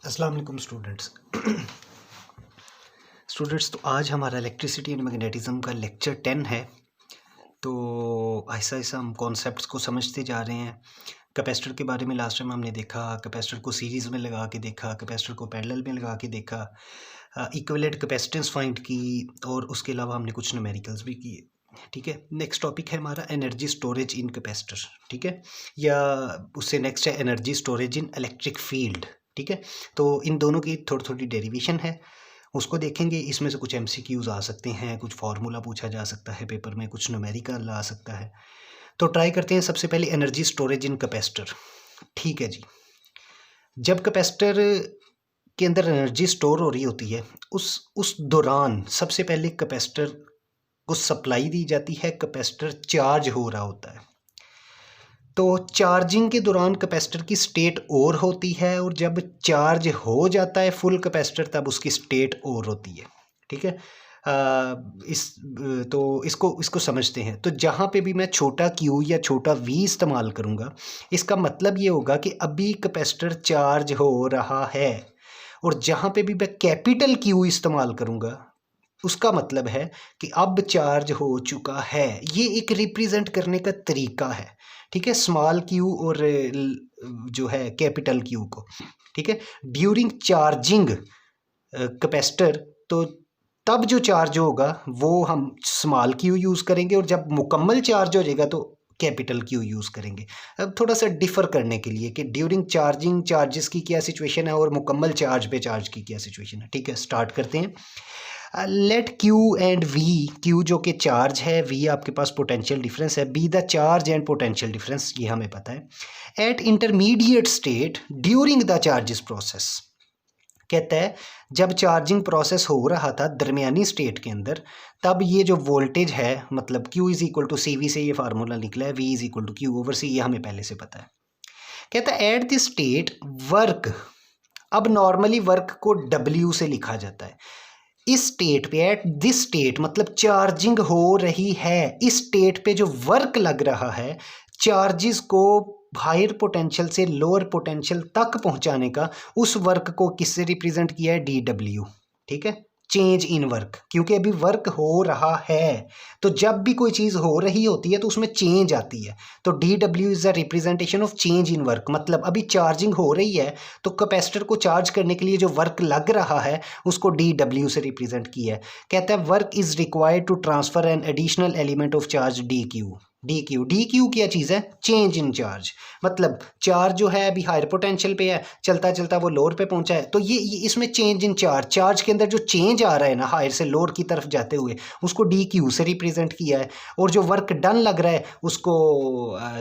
अस्सलाम वालेकुम स्टूडेंट्स तो आज हमारा इलेक्ट्रिसिटी एंड मैग्नेटिज्म का लेक्चर 10 है। तो ऐसा ऐसा हम कॉन्सेप्ट्स को समझते जा रहे हैं। कैपेसिटर के बारे में लास्ट टाइम हमने देखा, कैपेसिटर को सीरीज़ में लगा के देखा, कैपेसिटर को पैरेलल में लगा के देखा, इक्विवेलेंट कैपेसिटेंस फाइंड की, और उसके अलावा हमने कुछ न्यूमेरिकल्स भी किए। ठीक है, नेक्स्ट टॉपिक है हमारा एनर्जी स्टोरेज इन कैपेसिटर। ठीक है, या उससे नेक्स्ट है एनर्जी स्टोरेज इन इलेक्ट्रिक फील्ड। ठीक है, तो इन दोनों की थोड़ी थोड़ी डेरिवेशन है, उसको देखेंगे। इसमें से कुछ एमसीक्यूज आ सकते हैं, कुछ फार्मूला पूछा जा सकता है पेपर में, कुछ न्यूमेरिकल आ सकता है। तो ट्राई करते हैं सबसे पहले एनर्जी स्टोरेज इन कैपेसिटर। ठीक है जी, जब कैपेसिटर के अंदर एनर्जी स्टोर हो रही होती है उस दौरान सबसे पहले कैपेसिटर को सप्लाई दी जाती है, कैपेसिटर चार्ज हो रहा होता है। तो चार्जिंग के दौरान कैपेसिटर की स्टेट और होती है, और जब चार्ज हो जाता है फुल कैपेसिटर तब उसकी स्टेट और होती है। ठीक है, तो इसको समझते हैं। तो जहाँ पे भी मैं छोटा q या छोटा v इस्तेमाल करूँगा, इसका मतलब ये होगा कि अभी कैपेसिटर चार्ज हो रहा है, और जहाँ पे भी मैं कैपिटल Q इस्तेमाल करूँगा उसका मतलब है कि अब चार्ज हो चुका है। ये एक रिप्रेजेंट करने का तरीका है। ठीक है, स्मॉल क्यू और जो है कैपिटल क्यू को। ठीक है, ड्यूरिंग चार्जिंग कैपेसिटर, तो तब जो चार्ज होगा वो हम स्मॉल क्यू यूज़ करेंगे, और जब मुकम्मल चार्ज हो जाएगा तो कैपिटल क्यू यूज़ करेंगे। अब थोड़ा सा डिफ़र करने के लिए कि ड्यूरिंग चार्जिंग चार्जेस की क्या सिचुएशन है और मुकम्मल चार्ज पे चार्ज की क्या सिचुएशन है। ठीक है, स्टार्ट करते हैं। Let Q and V, Q जो कि चार्ज है, V आपके पास पोटेंशियल डिफरेंस है, be the charge and potential difference, ये हमें पता है। At intermediate state during the charges process, कहता है जब चार्जिंग प्रोसेस हो रहा था दरमियानी स्टेट के अंदर, तब ये जो वोल्टेज है, मतलब Q is equal to CV से ये फार्मूला निकला है, V is equal to Q over C, ये हमें पहले से पता है। कहता है एट दिस स्टेट वर्क, अब नॉर्मली वर्क को W से लिखा जाता है। इस स्टेट पे, एट दिस स्टेट मतलब चार्जिंग हो रही है, इस स्टेट पे जो वर्क लग रहा है चार्जेस को हायर पोटेंशियल से लोअर पोटेंशियल तक पहुंचाने का, उस वर्क को किससे रिप्रेजेंट किया है? DW। ठीक है, चेंज इन वर्क, क्योंकि अभी वर्क हो रहा है, तो जब भी कोई चीज़ हो रही होती है तो उसमें चेंज आती है। तो DW is the representation of change in work, मतलब अभी चार्जिंग हो रही है तो कैपेसिटर को चार्ज करने के लिए जो वर्क लग रहा है उसको DW से रिप्रेजेंट किया है। कहता है work is required to transfer an additional element of charge DQ क्या चीज़ है? Change in charge. मतलब चार्ज जो है अभी हायर पोटेंशियल पे है, चलता चलता वो लोअर पे पहुंचा है, तो ये इसमें चेंज इन चार्ज, चार्ज के अंदर जो चेंज आ रहा है ना हायर से लोअर की तरफ जाते हुए, उसको DQ से रिप्रेजेंट किया है। और जो वर्क डन लग रहा है उसको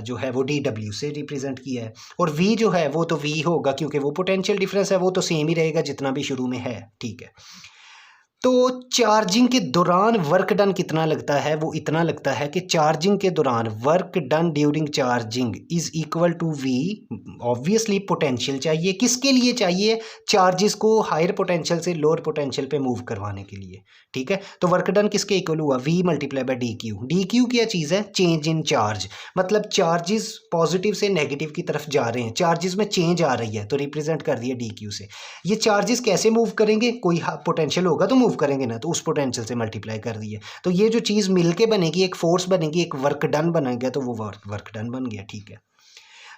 जो है वो DW से रिप्रेजेंट किया है। और V जो है वो तो V होगा, क्योंकि वो पोटेंशियल डिफरेंस है, वो तो सेम ही रहेगा जितना भी शुरू में है। ठीक है, तो चार्जिंग के दौरान वर्क डन कितना लगता है? वो इतना लगता है कि चार्जिंग के दौरान work done during charging is equal to V। Obviously potential चाहिए, किसके लिए चाहिए? चार्जेस को हायर पोटेंशियल से लोअर पोटेंशियल पे मूव करवाने के लिए। ठीक है, तो वर्क डन किसके इक्वल हुआ? V मल्टीप्लाई बाय DQ क्या चीज़ है? Change in charge. मतलब चार्जेस पॉजिटिव से नेगेटिव की तरफ जा रहे हैं, चार्जेस में चेंज आ रही है, तो रिप्रेजेंट कर दिया DQ से। ये चार्जेस कैसे मूव करेंगे? कोई पोटेंशियल होगा तो मूव करेंगे ना, तो उस पोटेंशियल से मल्टीप्लाई कर दिए, तो ये जो चीज़ मिलके बनेगी, एक फोर्स बनेगी, एक वर्क डन बनेगा, तो वो वर्क डन बन गया। ठीक है,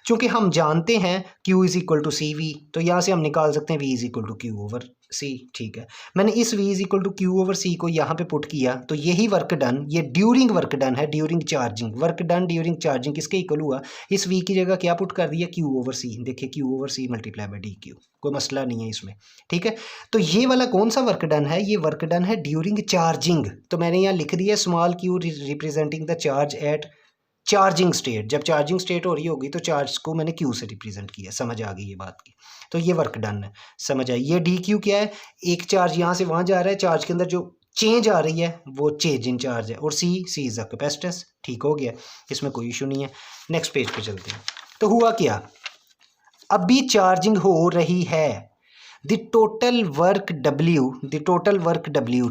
क्योंकि हम जानते हैं Q is equal to CV, तो यहाँ से हम निकाल सकते हैं V is equal to Q over C। ठीक है, मैंने इस V is equal to Q over C को यहाँ पे पुट किया, तो यही वर्क डन, ये ड्यूरिंग वर्क डन है, during charging. Work done during charging किसके इक्वल हुआ? इस V की जगह क्या पुट कर दिया? Q over C। देखिए Q over C multiply by DQ, कोई मसला नहीं है इसमें। ठीक है, तो ये वाला कौन सा वर्क डन है? ये वर्क डन है ड्यूरिंग चार्जिंग। तो मैंने यहाँ लिख दिया small q representing the charge at charging state. जब चार्जिंग स्टेट हो रही होगी तो चार्ज को मैंने Q से रिप्रेजेंट किया। समझ आ गई ये बात की? तो ये वर्क डन है, समझ आई। ये DQ क्या है? एक चार्ज यहाँ से वहाँ जा रहा है, चार्ज के अंदर जो चेंज आ रही है वो चेंज इन चार्ज है। और C इज द कैपेसिटेंस। ठीक हो गया, इसमें कोई इशू नहीं है। नेक्स्ट पेज पे चलते हैं। तो हुआ क्या? अभी चार्जिंग हो रही है, the total work W,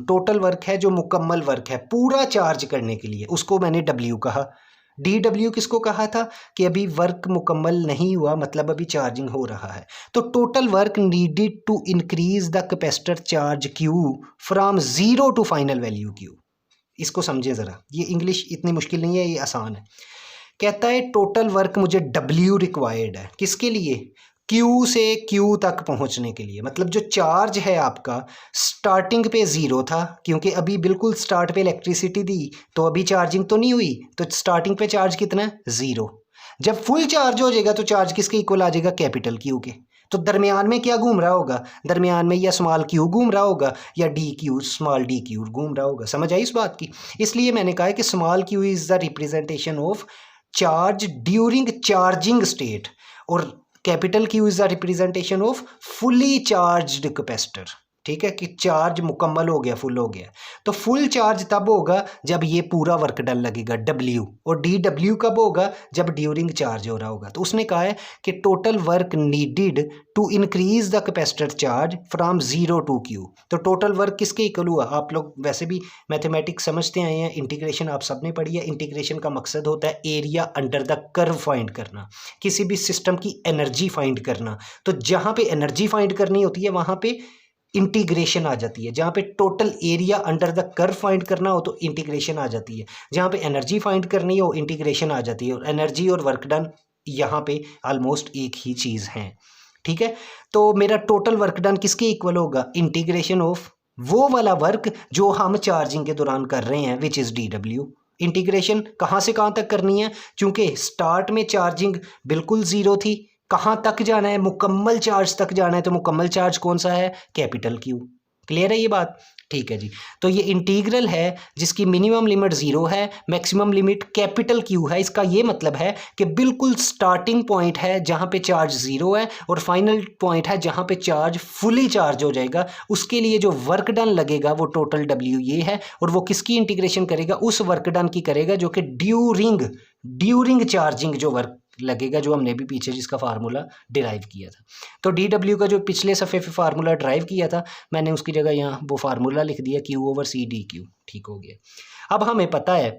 total work है जो मुकम्मल वर्क है पूरा चार्ज करने के लिए, उसको मैंने W कहा। DW किसको कहा था कि अभी वर्क मुकम्मल नहीं हुआ, मतलब अभी चार्जिंग हो रहा है। तो total work needed to increase the capacitor charge Q from 0 to final value Q। इसको समझें ज़रा, ये इंग्लिश इतनी मुश्किल नहीं है, ये आसान है। कहता है टोटल वर्क मुझे W रिक्वायर्ड है, किसके लिए? Q से Q तक पहुंचने के लिए। मतलब जो चार्ज है आपका स्टार्टिंग पे 0 था, क्योंकि अभी बिल्कुल स्टार्ट पे इलेक्ट्रिसिटी दी तो अभी चार्जिंग तो नहीं हुई, तो स्टार्टिंग पे चार्ज कितना है? 0। जब फुल चार्ज हो जाएगा तो चार्ज किसके इक्वल आ जाएगा? कैपिटल Q के। तो दरमियान में क्या घूम रहा होगा? दरमियान में या स्मॉल q घूम रहा होगा या DQ स्मॉल DQ घूम रहा होगा। समझ आई इस बात की? इसलिए मैंने कहा है कि small q is the representation of charge during charging state और capital Q is the representation of fully charged capacitor. ठीक है, कि चार्ज मुकम्मल हो गया, फुल हो गया। तो फुल चार्ज तब होगा जब ये पूरा वर्क डन लगेगा W, और DW कब होगा? जब ड्यूरिंग चार्ज हो रहा होगा। तो उसने कहा है कि total work needed to increase the capacitor charge from 0 to Q। तो टोटल वर्क किसके इक्वल हुआ? आप लोग वैसे भी मैथमेटिक्स समझते आए हैं, इंटीग्रेशन आप सबने पढ़ी है। इंटीग्रेशन का मकसद होता है area under the curve find करना, किसी भी सिस्टम की एनर्जी फाइंड करना। तो जहाँ पे एनर्जी फाइंड करनी होती है वहाँ पे इंटीग्रेशन आ जाती है। जहाँ पे total area under the curve find करना हो तो इंटीग्रेशन आ जाती है। जहाँ पे एनर्जी फाइंड करनी हो इंटीग्रेशन आ जाती है। और एनर्जी और वर्क डन यहाँ पे ऑलमोस्ट एक ही चीज़ है। ठीक है, तो मेरा टोटल वर्क डन किसके इक्वल होगा? इंटीग्रेशन ऑफ वो वाला वर्क जो हम चार्जिंग के दौरान कर रहे हैं, विच इज़ DW। इंटीग्रेशन कहाँ से कहाँ तक करनी है? क्योंकि स्टार्ट में चार्जिंग बिल्कुल ज़ीरो थी, कहाँ तक जाना है? मुकम्मल चार्ज तक जाना है। तो मुकम्मल चार्ज कौन सा है? Capital Q। क्लियर है ये बात? ठीक है जी। तो ये इंटीग्रल है जिसकी मिनिमम लिमिट 0 है, मैक्सिमम लिमिट कैपिटल Q है। इसका ये मतलब है कि बिल्कुल स्टार्टिंग पॉइंट है जहाँ पे चार्ज 0 है और फाइनल पॉइंट है जहाँ पे चार्ज फुली चार्ज हो जाएगा। उसके लिए जो वर्क डन लगेगा वो टोटल W ये है, और वो किसकी इंटीग्रेशन करेगा? उस वर्क डन की करेगा जो कि ड्यूरिंग चार्जिंग जो वर्क लगेगा, जो हमने भी पीछे जिसका फार्मूला डिराइव किया था। तो DW का जो पिछले सफ़े पे फार्मूला ड्राइव किया था, मैंने उसकी जगह यहाँ वो फार्मूला लिख दिया Q/C DQ। ठीक हो गया। अब हमें पता है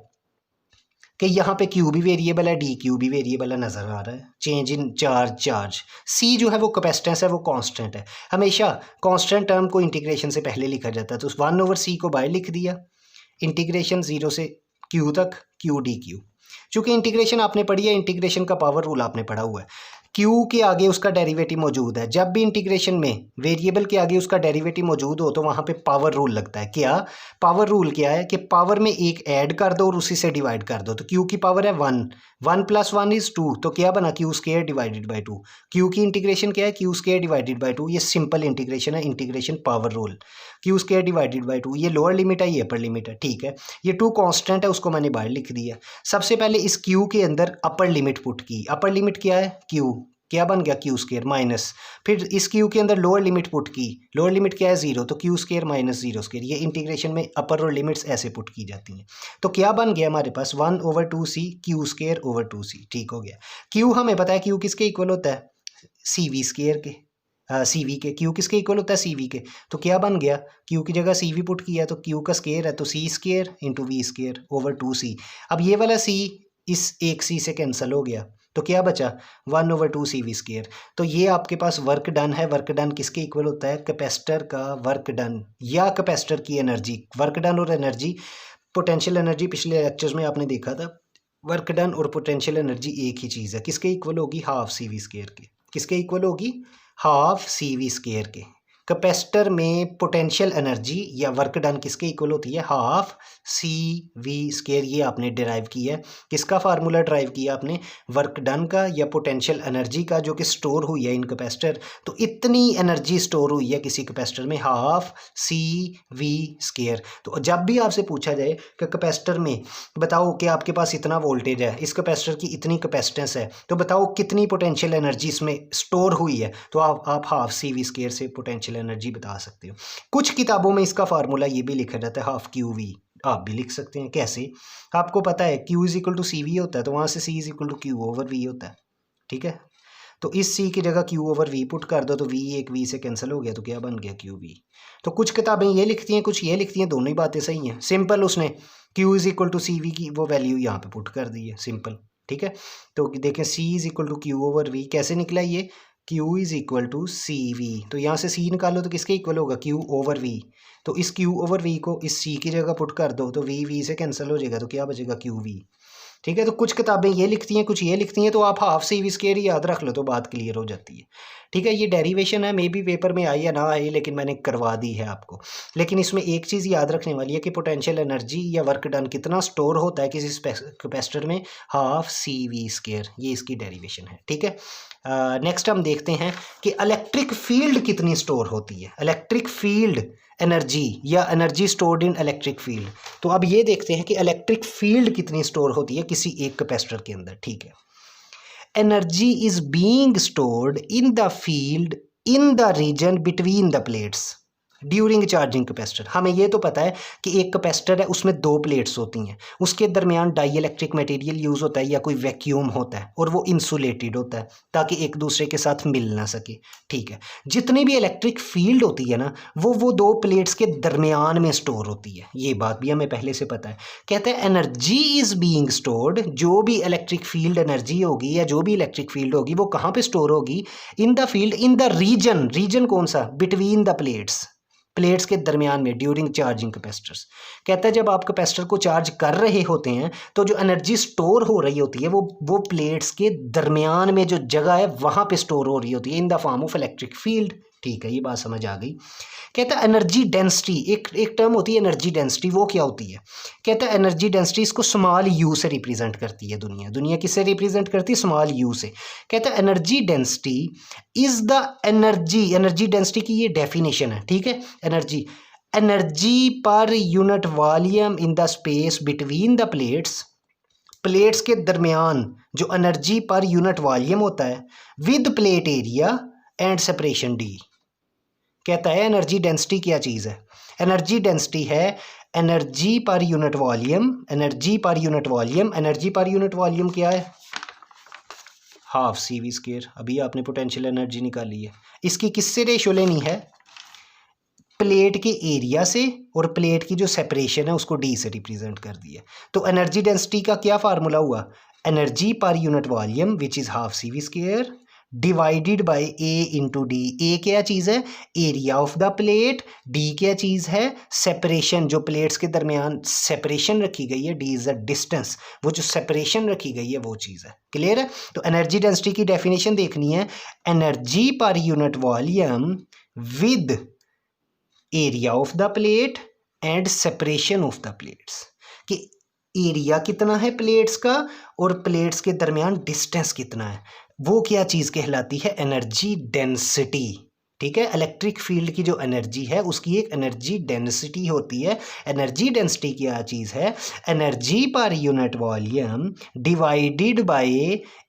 कि यहाँ पे Q भी वेरिएबल है, DQ भी वेरिएबल है, नज़र आ रहा है। चेंज इन चार्ज C जो है वो कैपेसिटेंस है, वो कांस्टेंट है। हमेशा कांस्टेंट टर्म को इंटीग्रेशन से पहले लिखा जाता है, तो 1/C को बाहर लिख दिया, इंटीग्रेशन 0 से Q तक Q DQ। चूँकि इंटीग्रेशन आपने पढ़ी है, इंटीग्रेशन का पावर रूल आपने पढ़ा हुआ है। Q के आगे उसका डेरिवेटिव मौजूद है। जब भी इंटीग्रेशन में वेरिएबल के आगे उसका डेरिवेटिव मौजूद हो तो वहाँ पे पावर रूल लगता है। क्या पावर रूल क्या है? कि पावर में एक ऐड कर दो और उसी से डिवाइड कर दो। तो Q की पावर है 1, 1 + 1 = 2, तो क्या बना? Q² divided by 2। Q की इंटीग्रेशन क्या है? Q² divided by 2। ये सिंपल इंटीग्रेशन है, integration power rule. Q² divided by 2, ये लोअर लिमिट है, ये अपर लिमिट है। ठीक है, ये 2 कांस्टेंट है, उसको मैंने बाहर लिख दिया। सबसे पहले इस Q के अंदर अपर लिमिट पुट की। अपर लिमिट क्या है? Q, क्या बन गया? Q² minus. फिर इस Q के अंदर लोअर लिमिट पुट की। लोअर लिमिट क्या है? 0, तो Q² माइनस 0²। ये इंटीग्रेशन में अपर और लिमिट्स ऐसे पुट की जाती हैं। तो क्या बन गया हमारे पास? 1/2C Q²/2C। ठीक हो गया। Q हमें पता है Q किसके इक्वल होता है? CV² के, CV के। Q किसके इक्वल होता है? CV के। तो क्या बन गया? Q की जगह CV पुट किया तो Q का स्केयर है, तो C² × V²/2C। अब ये वाला C इस एक C से कैंसिल हो गया, तो क्या बचा? 1/2CV²। तो ये आपके पास वर्क डन है। वर्क डन किसके इक्वल होता है? कैपेसिटर का वर्क डन या कैपेसिटर की एनर्जी। वर्क डन और एनर्जी, पोटेंशियल एनर्जी पिछले लेक्चर्स में आपने देखा था। वर्क डन और पोटेंशियल एनर्जी एक ही चीज़ है। किसके इक्वल होगी? ½ CV² के। किसके इक्वल होगी? ½ CV² के। कैपेसिटर में पोटेंशियल एनर्जी या वर्क डन किसके इक्वल होती है? ½ CV²। ये आपने डिराइव किया है। किसका फार्मूला ड्राइव किया आपने? वर्क डन का या पोटेंशियल एनर्जी का, जो कि स्टोर हुई है इन कैपेसिटर। तो इतनी एनर्जी स्टोर हुई है किसी कैपेसिटर में, ½ CV²। तो जब भी आपसे पूछा जाए कि कैपेसिटर में बताओ कि आपके पास इतना वोल्टेज है, इस कैपेसिटर की इतनी कैपेसिटेंस है, तो बताओ कितनी पोटेंशियल एनर्जी इसमें स्टोर हुई है, तो आप ½ CV² से पोटेंशियल एनर्जी बता सकते हो। कुछ किताबों में इसका फार्मूला ये भी लिखा जाता है ½ QV। आप भी लिख सकते हैं। कैसे? आपको पता है Q = CV होता है, तो वहाँ से C = Q/V होता है। ठीक है, तो इस सी की जगह क्यू ओवर वी पुट कर दो तो वी एक वी से कैंसिल हो गया, तो क्या बन गया क्यू वी। तो कुछ किताबें ये लिखती हैं, कुछ ये लिखती हैं, दोनों ही बातें सही हैं। सिंपल उसने Q is equal to C V की वो वैल्यू यहाँ पे पुट कर दी है, सिंपल। ठीक है, तो देखें C is equal to Q over V कैसे निकला ये, Q is equal to C V. तो यहाँ से सी निकालो तो किसके इक्वल होगा, क्यू ओवर वी। तो इस क्यू ओवर वी को इस सी की जगह पुट कर दो तो वी वी से कैंसिल हो जाएगा, तो क्या बचेगा क्यू वी। ठीक है, तो कुछ किताबें ये लिखती हैं, कुछ ये लिखती हैं, तो आप हाफ सी वी स्क्वायर ही याद रख लो तो बात क्लियर हो जाती है। ठीक है, ये डेरिवेशन है, मे बी पेपर में आई या ना आई, लेकिन मैंने करवा दी है आपको। लेकिन इसमें एक चीज़ याद रखने वाली है कि पोटेंशियल एनर्जी या वर्क डन कितना स्टोर होता है किसी कैपेसिटर में, हाफ सी वी स्क्वायर, ये इसकी डेरिवेशन है। ठीक है, नेक्स्ट हम देखते हैं कि इलेक्ट्रिक फील्ड कितनी स्टोर होती है, इलेक्ट्रिक फील्ड एनर्जी या energy stored in electric field. तो अब ये देखते हैं कि इलेक्ट्रिक फील्ड कितनी स्टोर होती है किसी एक कैपेसिटर के अंदर। ठीक है, energy is being stored in the field in the region between the plates during charging capacitor. हमें ये तो पता है कि एक कैपेसिटर है, उसमें दो प्लेट्स होती हैं, उसके दरमियान डाई इलेक्ट्रिक मटेरियल यूज़ होता है या कोई वैक्यूम होता है, और वो इंसुलेटेड होता है ताकि एक दूसरे के साथ मिल ना सके। ठीक है, जितनी भी इलेक्ट्रिक फील्ड होती है ना, वो दो प्लेट्स के दरमियान में स्टोर होती है, ये बात भी हमें पहले से पता है। कहते हैं एनर्जी इज बीइंग स्टोर्ड, जो भी इलेक्ट्रिक फील्ड एनर्जी होगी या जो भी इलेक्ट्रिक फील्ड होगी वो कहाँ पे स्टोर होगी, in the field in the region, region कौन सा, बिटवीन द प्लेट्स, प्लेट्स के दरमियान में ड्यूरिंग चार्जिंग कैपेसिटर्स। कहता है जब आप कैपेसिटर को चार्ज कर रहे होते हैं तो जो एनर्जी स्टोर हो रही होती है वो प्लेट्स के दरमियान में जो जगह है वहाँ पे स्टोर हो रही होती है in the form of electric field. ठीक है, ये बात समझ आ गई। कहता है एनर्जी डेंसिटी, एक टर्म होती है एनर्जी डेंसिटी, वो क्या होती है। कहता है एनर्जी डेंसिटी इसको स्मॉल यू से रिप्रेजेंट करती है दुनिया किससे रिप्रेजेंट करती है, स्मॉल यू से। कहता है energy density is the energy density की ये डेफिनेशन है। ठीक है, energy per unit volume in the space between the plates के दरमियान जो एनर्जी पर यूनिट वॉल्यूम होता है with plate area and separation D. कहता है एनर्जी डेंसिटी क्या चीज़ है, एनर्जी डेंसिटी है energy per unit volume, energy per unit volume, energy per unit volume क्या है, हाफ सी वी स्क्वायर। अभी आपने पोटेंशियल एनर्जी निकाली है, इसकी किससे रेशो लेनी है, प्लेट के एरिया से, और प्लेट की जो सेपरेशन है उसको डी से रिप्रेजेंट कर दिया। तो एनर्जी डेंसिटी का क्या फार्मूला हुआ, energy per unit volume which is half C V square divided by A into D. A क्या चीज़ है, area of the plate, D क्या चीज़ है, सेपरेशन, जो प्लेट्स के दरमियान सेपरेशन रखी गई है, डी इज अ डिस्टेंस, वो जो सेपरेशन रखी गई है वो चीज़ है। क्लियर है, तो एनर्जी डेंसिटी की डेफिनेशन देखनी है, energy per unit volume with area of the plate and separation of the plates, कि एरिया कितना है प्लेट्स का और प्लेट्स के दरमियान डिस्टेंस कितना है, वो क्या चीज़ कहलाती है, एनर्जी डेंसिटी। ठीक है, इलेक्ट्रिक फील्ड की जो एनर्जी है उसकी एक एनर्जी डेंसिटी होती है। एनर्जी डेंसिटी क्या चीज़ है, energy per unit volume divided by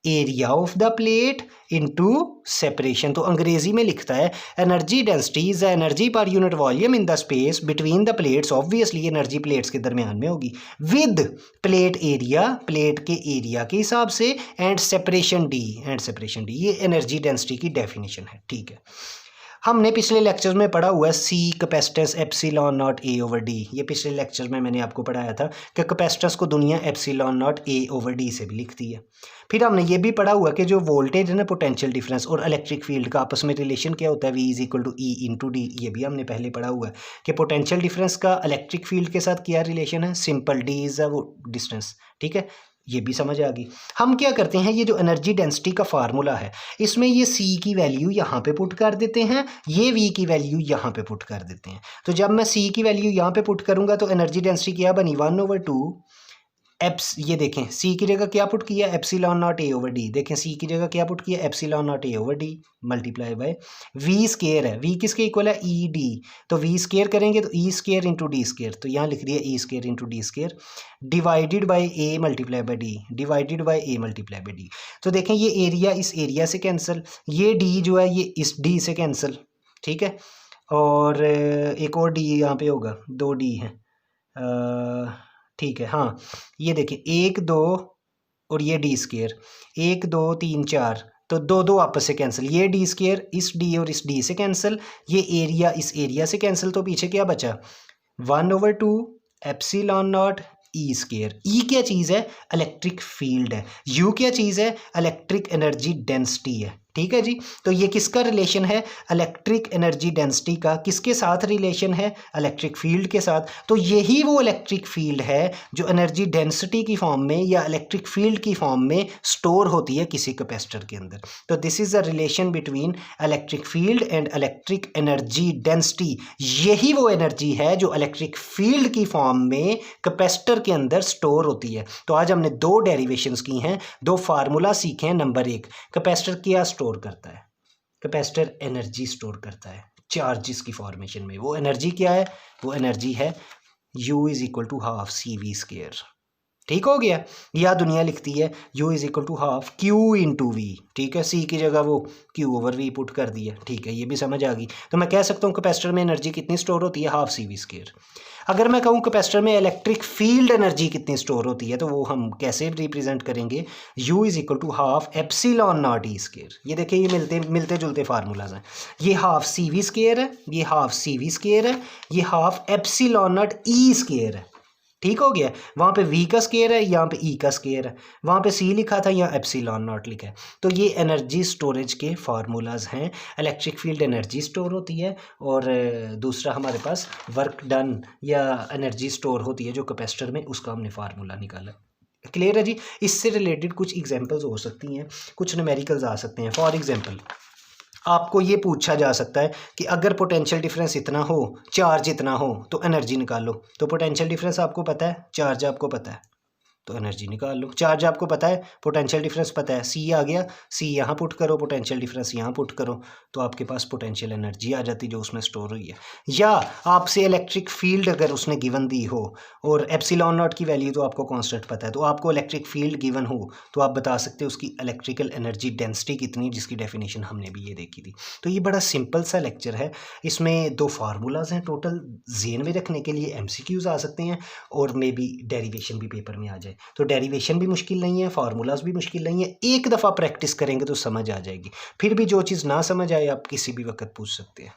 area of the plate into separation. तो अंग्रेजी में लिखता है energy density is energy per unit volume in the space between the plates, obviously energy plates के दरमियान में होगी, विद प्लेट एरिया, प्लेट के एरिया के हिसाब से, एंड सेपरेशन डी, ये एनर्जी डेंसिटी की डेफिनेशन है। ठीक है, हमने पिछले लेक्चर में पढ़ा हुआ है C capacitance epsilon naught A over D. ये पिछले लेक्चर में मैंने आपको पढ़ाया था कि कैपेसिटेंस को दुनिया epsilon naught A over D से भी लिखती है। फिर हमने ये भी पढ़ा हुआ कि जो वोल्टेज है ना, पोटेंशियल डिफरेंस और इलेक्ट्रिक फील्ड का आपस में रिलेशन क्या होता है, V is equal to E into D. ये भी हमने पहले पढ़ा हुआ है कि पोटेंशियल डिफरेंस का इलेक्ट्रिक फील्ड के साथ क्या रिलेशन है, सिंपल, डी इज अ वो डिस्टेंस। ठीक है, ये भी समझ आ गई। हम क्या करते हैं, ये जो एनर्जी डेंसिटी का फार्मूला है इसमें ये C की वैल्यू यहाँ पे पुट कर देते हैं, ये V की वैल्यू यहाँ पे पुट कर देते हैं। तो जब मैं C की वैल्यू यहाँ पे पुट करूँगा तो एनर्जी डेंसिटी क्या बनी, 1/2 एप्स, ये देखें C की जगह क्या पुट किया, epsilon naught A over D. देखें C की जगह क्या पुट किया, epsilon naught A over D multiply by V square है, V किसके इक्वल है, ई डी। तो V स्केयर करेंगे तो E square into D square, तो यहाँ लिख दिया E square into D square divided by A multiply by D, divided by A multiply by D. तो देखें ये एरिया इस एरिया से कैंसिल, ये D जो है ये इस D से कैंसिल। ठीक है, और एक और D यहाँ पे होगा, 2 D हैं। ठीक है, हाँ ये देखिए 1 2 और ये डी स्केयर, 1 2 3 4, तो दो दो आपस से कैंसिल, ये डी स्क्वायर इस डी और इस डी से कैंसिल, ये एरिया इस एरिया से कैंसिल, तो पीछे क्या बचा 1/2 एप्सिलॉन नॉट ई स्क्वायर। ई क्या चीज़ है, इलेक्ट्रिक फील्ड है। यू क्या चीज़ है, इलेक्ट्रिक एनर्जी डेंसिटी है। ठीक है जी, तो ये किसका रिलेशन है, इलेक्ट्रिक एनर्जी डेंसिटी का किसके साथ रिलेशन है, इलेक्ट्रिक फील्ड के साथ। तो यही वो इलेक्ट्रिक फील्ड है जो एनर्जी डेंसिटी की फॉर्म में या इलेक्ट्रिक फील्ड की फॉर्म में स्टोर होती है किसी कैपेसिटर के अंदर। तो this is the relation between electric field and electric energy density. यही वो एनर्जी है जो इलेक्ट्रिक फील्ड की फॉर्म में कैपेसिटर के अंदर स्टोर होती है। तो आज हमने दो डेरिवेशंस की हैं, दो फार्मूला सीखे हैं। नंबर एक, कैपेसिटर क्या स्टोर करता है, कैपेसिटर एनर्जी स्टोर करता है चार्जेस की फॉर्मेशन में। वो एनर्जी क्या है, वो एनर्जी है U is equal to half C V square. ठीक हो गया, या दुनिया लिखती है U is equal to half Q into V. ठीक है, C की जगह वो Q ओवर V पुट कर दिया। ठीक है, ये भी समझ आ गई। तो मैं कह सकता हूँ कैपेसिटर में एनर्जी कितनी स्टोर होती है, हाफ सी वी स्क्वायर। अगर मैं कहूँ कैपेसिटर में इलेक्ट्रिक फील्ड एनर्जी कितनी स्टोर होती है, तो वो हम कैसे रिप्रेजेंट करेंगे, U is equal to half epsilon naught E square. ये देखिए, ये मिलते जुलते फार्मूलाज हैं। ये हाफ सी वी स्क्वायर है, ये हाफ सी वी स्क्वायर है, ये half epsilon naught E square है। ठीक हो गया, वहाँ पे V का स्क्वायर है, यहाँ पे E का स्क्वायर है, वहाँ पे C लिखा था, यहाँ एप्सिलॉन नॉट लिखा है। तो ये एनर्जी स्टोरेज के फार्मूलाज हैं। इलेक्ट्रिक फील्ड एनर्जी स्टोर होती है, और दूसरा हमारे पास वर्क डन या एनर्जी स्टोर होती है जो कैपेसिटर में, उसका हमने फार्मूला निकाला। क्लियर है जी। इससे रिलेटेड कुछ एग्जाम्पल्स हो सकती हैं, कुछ न्यूमेरिकल्स आ सकते हैं। फॉर एग्जाम्पल, आपको ये पूछा जा सकता है कि अगर पोटेंशियल डिफरेंस इतना हो, चार्ज इतना हो, तो एनर्जी निकालो। तो पोटेंशियल डिफरेंस आपको पता है, चार्ज आपको पता है, तो एनर्जी निकाल लो। चार्ज आपको पता है, पोटेंशियल डिफरेंस पता है, C आ गया, C यहाँ पुट करो, पोटेंशियल डिफरेंस यहाँ पुट करो, तो आपके पास पोटेंशियल एनर्जी आ जाती जो उसमें स्टोर हुई है। या आपसे इलेक्ट्रिक फील्ड अगर उसने गिवन दी हो, और एप्सिलॉन नॉट की वैल्यू तो आपको कांस्टेंट पता है, तो आपको इलेक्ट्रिक फील्ड गिवन हो, तो आप बता सकते हो उसकी इलेक्ट्रिकल एनर्जी डेंसिटी कितनी, जिसकी डेफिनेशन हमने भी ये देखी थी। तो ये बड़ा सिंपल सा लेक्चर है, इसमें दो फार्मूलाज हैं टोटल, ज़हन में रखने के लिए MCQs आ सकते हैं, और मे बी डेरिवेशन भी पेपर में आ जाए। तो डेरिवेशन भी मुश्किल नहीं है, फार्मूलाज भी मुश्किल नहीं है, एक दफ़ा प्रैक्टिस करेंगे तो समझ आ जाएगी। फिर भी जो चीज़ ना समझ आए आप किसी भी वक्त पूछ सकते हैं।